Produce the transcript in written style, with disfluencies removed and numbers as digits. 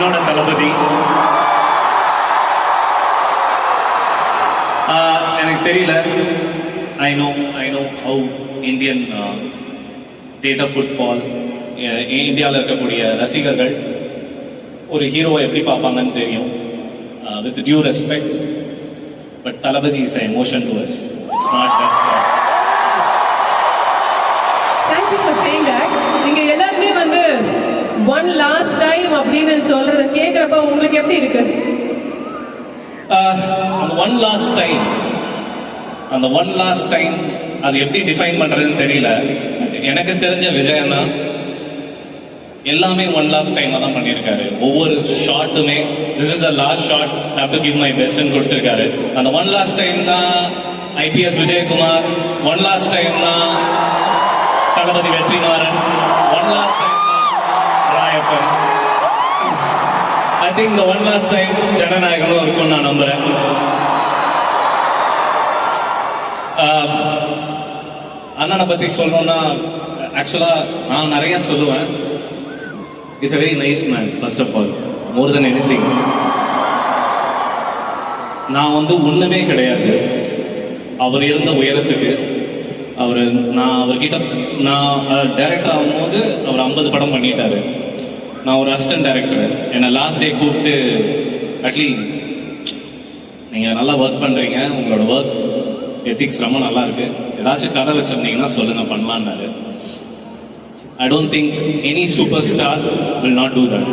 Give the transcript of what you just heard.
என்னோட தளபதி. எனக்கு தெரியல. I know how Indian theatre football, இந்தியாவில் இருக்கக்கூடிய ரசிகர்கள் ஒரு ஹீரோவை எப்படி பார்ப்பாங்கன்னு தெரியும். With due respect, but Thalapathy is emotion to us. It's not just. Thank you for saying that. நீங்க எல்லாருமே வந்து ஒன் லாஸ்ட் டைம் அப்படின்னு சொல்றத கேக்குறப்ப உங்களுக்கு எப்படி இருக்கு? அந்த ஒன் லாஸ்ட் டைம் அது எப்படி டிஃபைன் பண்றதுன்னு தெரியல. எனக்கு தெரிஞ்ச விஜயன்னா எல்லாமே ஒன் லாஸ்ட் டைம் தான் பண்ணியிருக்காரு. ஒவ்வொரு ஷாட்டுமே this is the last shot, I have to give my பெஸ்ட்னு கொடுத்திருக்காரு. அந்த ஒன் லாஸ்ட் டைம் தான் IPS Vijayakumar, one last time தான் Thalapathi Vetrimaaran, one last time தான் ராயப்பன். ஐ திங்க் இந்த ஒன் லாஸ்ட் டைம் ஜனநாயகனும் இருக்கும்னு நான் நம்புறேன். அண்ணனை பத்தி சொல்லணும்னா ஆக்சுவலா நான் நிறைய சொல்லுவேன். Is a very nice man, first of all, more than anything. நான் வந்து ஒண்ணுமே கிடையாது அவர் இருந்த உயரத்துக்கு. நான் அவர்கிட்ட டைரக்டர் ஆகும்போது அவர் 50 படம் பண்ணிட்டாரு. நான் ஒரு அசிஸ்டன்ட் டைரக்டர். என்னை லாஸ்ட் டே கூப்பிட்டு, அட்லீஸ்ட் நீங்கள் நல்லா ஒர்க் பண்ணுறீங்க, உங்களோட ஒர்க் எத்திக்ஸ் ரொம்ப நல்லா இருக்கு, ஏதாச்சும் கதை வச்சிருந்தீங்கன்னா சொல்லுங்க பண்ணலான்னாரு. I don't think any superstar will not do that.